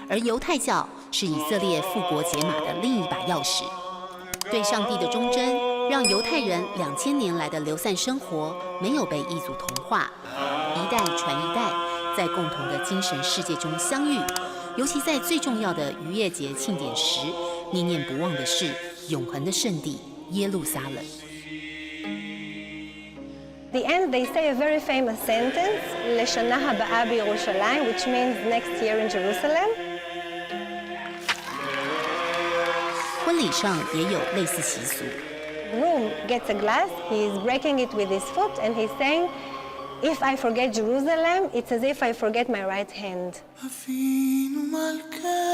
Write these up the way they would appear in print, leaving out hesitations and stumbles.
而犹太教是以色列复国解码的另一把钥匙。对上帝的忠贞，让犹太人2000年来的流散生活没有被异族同化，一代传一代，在共同的精神世界中相遇。尤其在最重要的逾越节庆典时，念念不忘的是永恒的圣地耶路撒冷。The end, they say a very famous sentence, "Leshana haba'a b'Yerushalayim," which means next year in Jerusalem. 婚礼上也有类似习俗。Groom gets a glass, he is breaking it with his foot, and he's saying, "If I forget Jerusalem, it's as if I forget my right hand."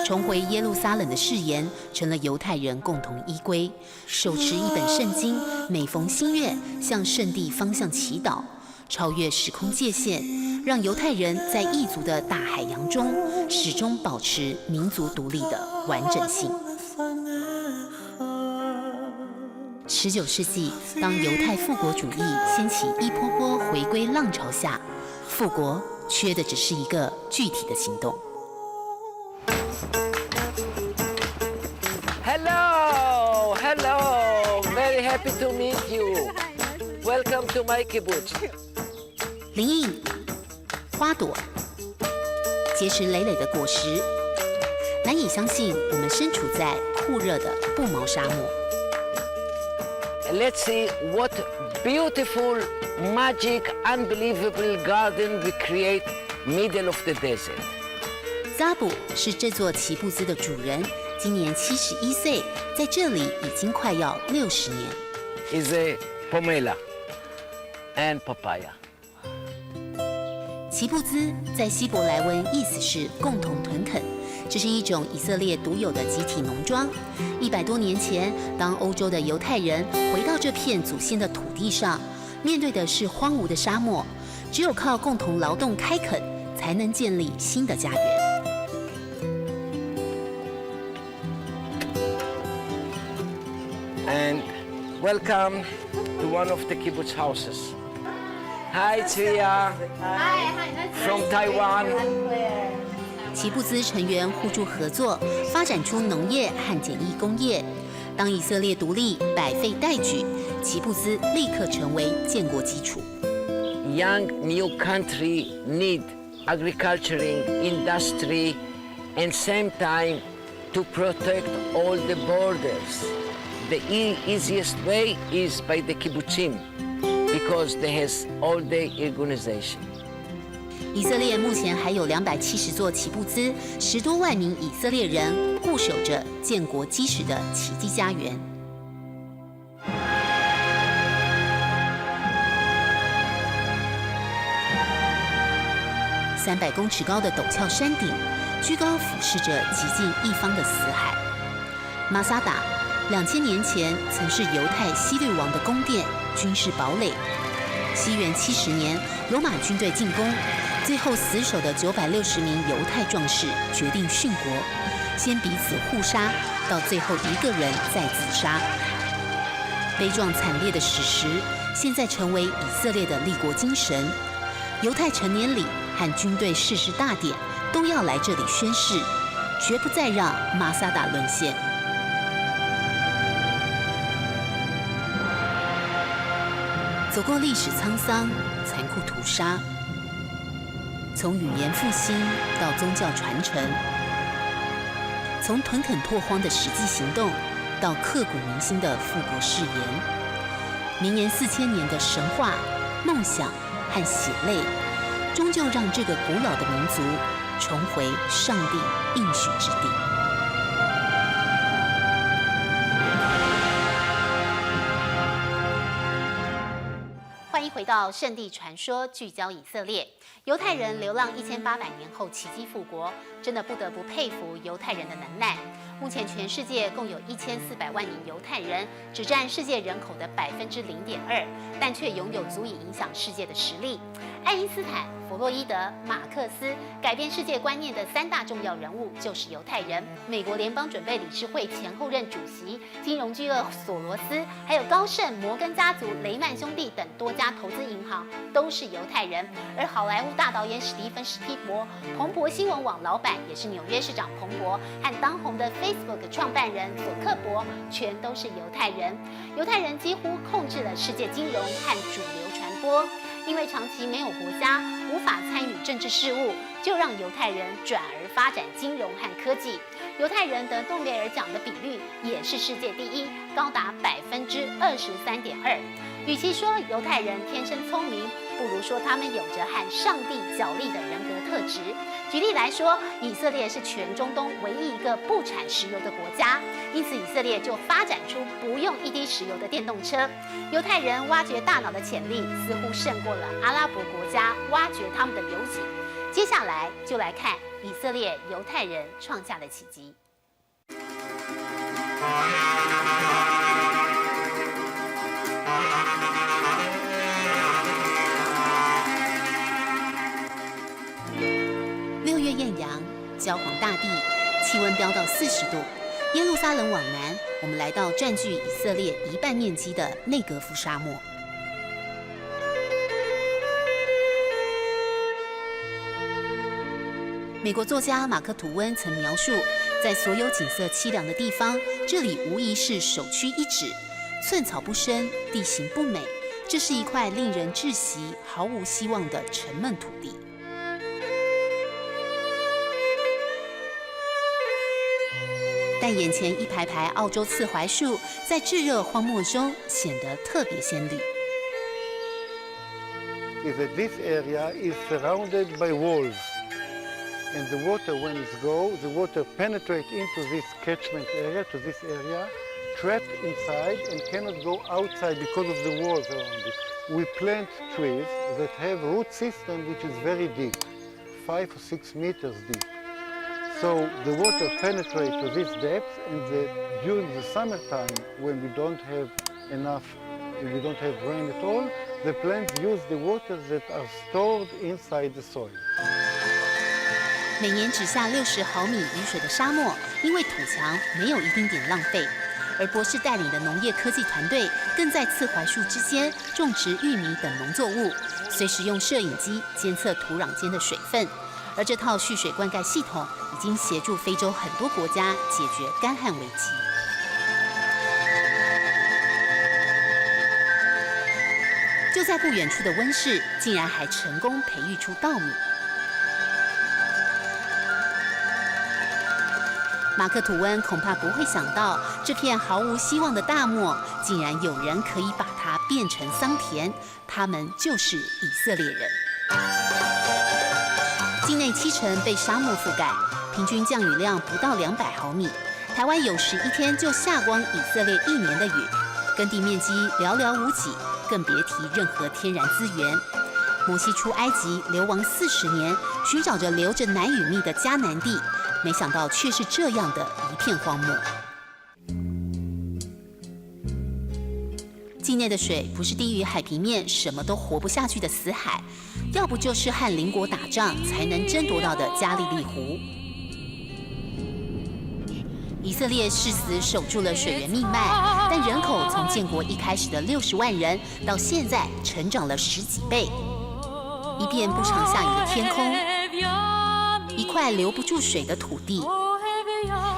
重回耶路撒冷的誓言成了犹太人共同依归，手持一本圣经，每逢新月向圣地方向祈祷，超越时空界限，让犹太人在异族的大海洋中始终保持民族独立的完整性。19世纪，当犹太复国主义掀起一波波回归浪潮下，复国缺的只是一个具体的行动。Hello, hello. Very happy to meet you. Welcome to my kibbutz. 林荫、花朵、结实累累的果实，难以相信我们身处在酷热的不毛沙漠。Let's see what beautiful, magic, unbelievable garden we create middle of the desert. 扎布是这座奇布兹的主人，今年71岁，在这里已经快要60年。Is a pomelo and papaya. 奇布兹在希伯来文意思是共同屯垦，这是一种以色列独有的集体农庄。100多年前，当欧洲的犹太人回到这片祖先的土地上，面对的是荒芜的沙漠，只有靠共同劳动开垦，才能建立新的家园。And welcome to one of the kibbutz houses. Hi, Tzia. From Taiwan. 奇布兹成员互助合作，发展出农业和简易工业。当以色列独立，百废待举，奇布兹立刻成为建国基础。Young new country need agriculturing, industry, and same time to protect all the borders. The easiest way is by the kibbutzim because they has all-day organization. 以色列目前还有270座奇布兹，10多万名以色列人固守着建国基石的奇迹家园。300公尺高的陡峭山顶，居高俯视着极尽一方的死海。马萨达2000年前曾是犹太希律王的宫殿、军事堡垒。西元70年，罗马军队进攻，最后死守的960名犹太壮士决定殉国，先彼此互杀，到最后一个人再自杀。悲壮惨烈的史实，现在成为以色列的立国精神。犹太成年礼和军队誓师大典都要来这里宣誓，绝不再让马萨达沦陷。走过历史沧桑、残酷屠杀，从语言复兴到宗教传承，从屯垦拓荒的实际行动到刻骨铭心的复国誓言，绵延4000年的神话、梦想和血泪，终究让这个古老的民族重回上帝应许之地。欢迎回到圣地传说，聚焦以色列。犹太人流浪1800年后奇迹复国，真的不得不佩服犹太人的能耐。目前全世界共有1400万名犹太人，只占世界人口的0.2%，但却拥有足以影响世界的实力。爱因斯坦弗洛伊德、马克思改变世界观念的3大重要人物就是犹太人。美国联邦准备理事会前后任主席、金融巨鳄索罗斯，还有高盛、摩根家族、雷曼兄弟等多家投资银行都是犹太人。而好莱坞大导演史蒂芬·史皮伯、彭博新闻网老板，也是纽约市长彭博，和当红的 Facebook 创办人佐克伯，全都是犹太人。犹太人几乎控制了世界金融和主流传播。因为长期没有国家，无法参与政治事务，就让犹太人转而发展金融和科技。犹太人得诺贝尔奖的比率也是世界第一，高达23.2%。与其说犹太人天生聪明，不如说他们有着和上帝角力的人格特质。举例来说，以色列是全中东唯一一个不产石油的国家，因此以色列就发展出不用一滴石油的电动车。犹太人挖掘大脑的潜力似乎胜过了阿拉伯国家挖掘他们的油井。接下来就来看以色列犹太人创下的奇迹。6月艳阳，焦黄大地，气温飙到40度。耶路撒冷往南，我们来到占据以色列一半面积的内格夫沙漠。美国作家马克·吐温曾描述，在所有景色凄凉的地方，这里无疑是首屈一指。寸草不生，地形不美，这是一块令人窒息、毫无希望的沉闷土地。但眼前一排排澳洲刺槐树，在炙热荒漠中显得特别鲜绿。Is that this area is surrounded by walls, and the water, when it goes, the water penetrates into this catchment area, to this area, trapped inside and cannot go outside because of the walls around it. We plant trees that have root system which is very deep, 5 or 6 meters deep. So the water penetrates to this depth, and during the summertime, when we don't have rain at all, the plants use the water that are stored inside the soil. 每年只下60毫米雨水的沙漠，因为土墙没有一丁点浪费。而博士带领的农业科技团队，更在刺槐树之间种植玉米等农作物，随时用摄影机监测土壤间的水分。而这套蓄水灌溉系统已经协助非洲很多国家解决干旱危机。就在不远处的温室，竟然还成功培育出稻米。马克·吐温恐怕不会想到，这片毫无希望的大漠，竟然有人可以把它变成桑田，他们就是以色列人。境内70%被沙漠覆盖，平均降雨量不到200毫米。台湾有时一天就下光以色列1年的雨，耕地面积寥寥无几，更别提任何天然资源。摩西出埃及流亡40年，寻找着流着奶与蜜的迦南地，没想到却是这样的一片荒漠。境内的水不是低于海平面什么都活不下去的死海，要不就是和邻国打仗才能争夺到的加利利湖。以色列誓死守住了水源命脉，但人口从建国一开始的60万人，到现在成长了10几倍。一片不常下雨的天空，一块留不住水的土地，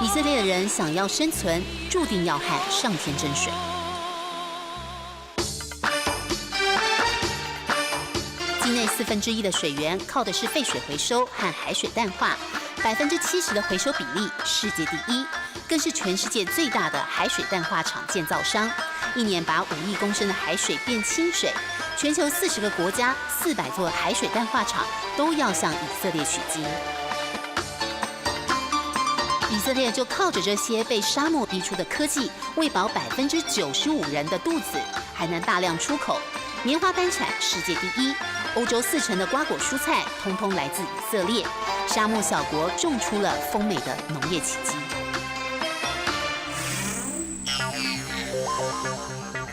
以色列人想要生存，注定要和上天争水。境内1/4的水源靠的是废水回收和海水淡化，70%的回收比例世界第一，更是全世界最大的海水淡化厂建造商，一年把5亿公升的海水变清水。全球40个国家400座海水淡化厂都要向以色列取经。以色列就靠着这些被沙漠逼出的科技，喂饱95%人的肚子，还能大量出口。棉花单产世界第一，欧洲40%的瓜果蔬菜通通来自以色列。沙漠小国种出了丰美的农业奇迹。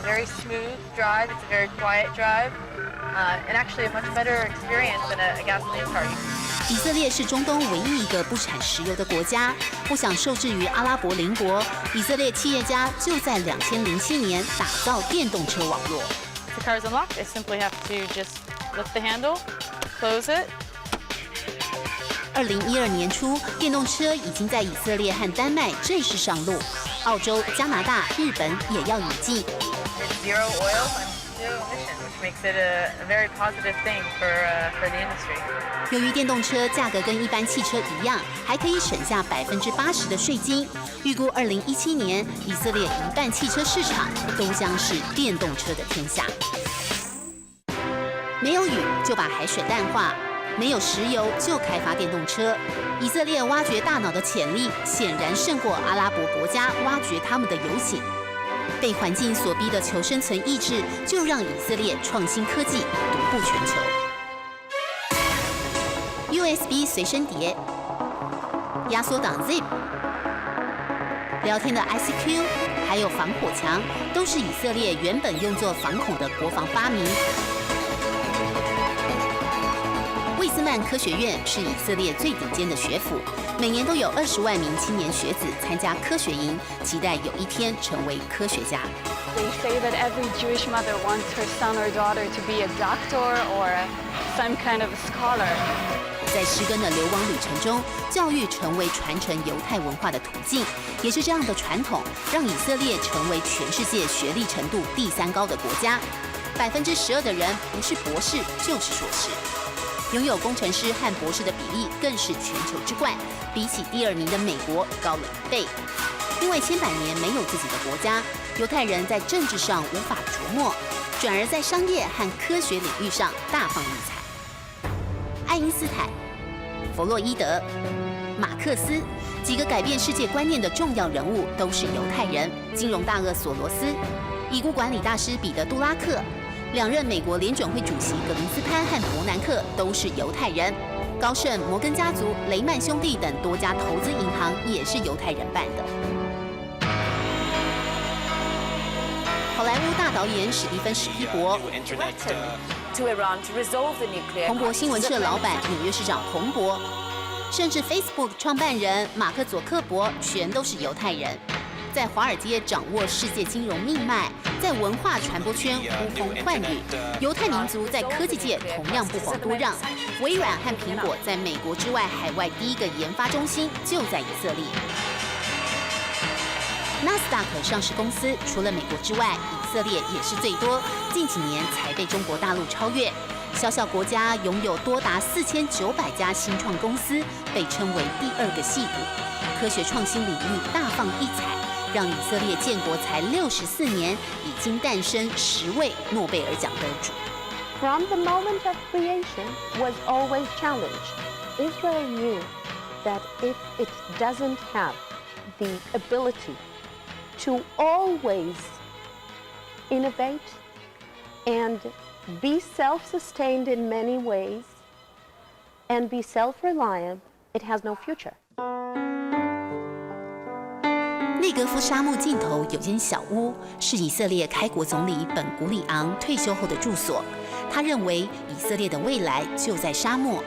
a very smooth drive. It's a very quiet drive, and actually a much better experience than a gasoline car. 以色列是中东唯一一个不产石油的国家，不想受制于阿拉伯邻国，以色列企业家就在2007年打造电动车网络。The car is unlocked. I simply have to just lift the handle, close it. 2012年初，电动车已经在以色列和丹麦正式上路，澳洲、加拿大、日本也要引进。It's zero oil and zero emission, which makes it a very positive thing for the industry. 由于电动车价格跟一般汽车一样，还可以省下80%的税金，预估2017年以色列一半汽车市场都将是电动车的天下。没有雨就把海水淡化，没有石油就开发电动车。以色列挖掘大脑的潜力显然胜过阿拉伯国家挖掘他们的油井。被环境所逼的求生存意志，就让以色列创新科技独步全球。USB 随身碟、压缩档 Zip、聊天的 ICQ， 还有防火墙，都是以色列原本用作反恐的国防发明。魏斯曼科学院是以色列最顶尖的学府，每年都有20万名青年学子参加科学营，期待有一天成为科学家。They say that every Jewish mother wants her son or daughter to be a doctor or some kind of a scholar. 在施根的流亡旅程中，教育成为传承犹太文化的途径，也是这样的传统，让以色列成为全世界学历程度第3高的国家。12%的人不是博士就是硕士。拥有工程师和博士的比例更是全球之冠，比起第2名的美国高了1倍。因为千百年没有自己的国家，犹太人在政治上无法琢磨，转而在商业和科学领域上大放异彩。爱因斯坦、弗洛伊德、马克思几个改变世界观念的重要人物都是犹太人。金融大鳄索罗斯、已故管理大师彼得·杜拉克。2任美国联准会主席格林斯潘和伯南克都是犹太人，高盛、摩根家族、雷曼兄弟等多家投资银行也是犹太人办的。好莱坞大导演史蒂芬·史皮伯，彭博新闻社老板、纽约市长彭博，甚至 Facebook 创办人马克·佐克伯，全都是犹太人。在华尔街掌握世界金融命脉，在文化传播圈呼风唤雨。犹太民族在科技界同样不遑多让，微软和苹果在美国之外海外第一个研发中心就在以色列。纳斯达克上市公司除了美国之外，以色列也是最多，近几年才被中国大陆超越。小小国家拥有多达4900家新创公司，被称为第2个矽谷。科学创新领域大放异彩，让以色列建国才64年，已经诞生10位诺贝尔奖得主。From the moment of creation was always challenged. Israel knew that if it doesn't have the ability to always innovate and be self-sustained in many ways and be self-reliant, it has no future. 内格夫沙漠尽头有间小屋，是以色列开国总理本古里昂退休后的住所。他认为以色列的未来就在沙漠。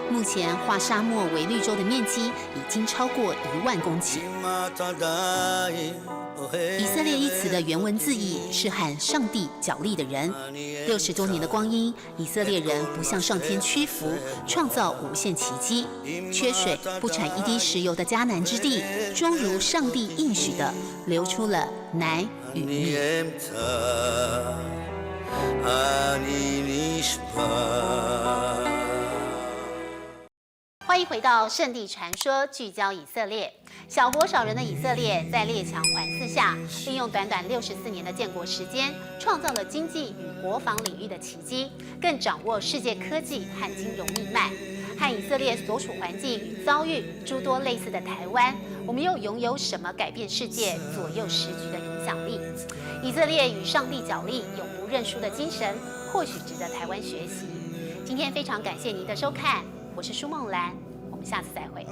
目前化沙漠为绿洲的面积已经超过1万公顷。以色列一词的原文字义是和上帝角力的人。60多年的光阴，以色列人不向上天屈服，创造无限奇迹。缺水不产一滴石油的迦南之地，终如上帝应许的，流出了奶与蜜。欢迎回到《圣地传说》，聚焦以色列。小国少人的以色列，在列强环伺下，利用短短64年的建国时间，创造了经济与国防领域的奇迹，更掌握世界科技和金融命脉。和以色列所处环境与遭遇诸多类似的台湾，我们又拥有什么改变世界、左右时局的影响力？以色列与上帝角力、永不认输的精神，或许值得台湾学习。今天非常感谢您的收看，我是舒梦兰，我们下次再会。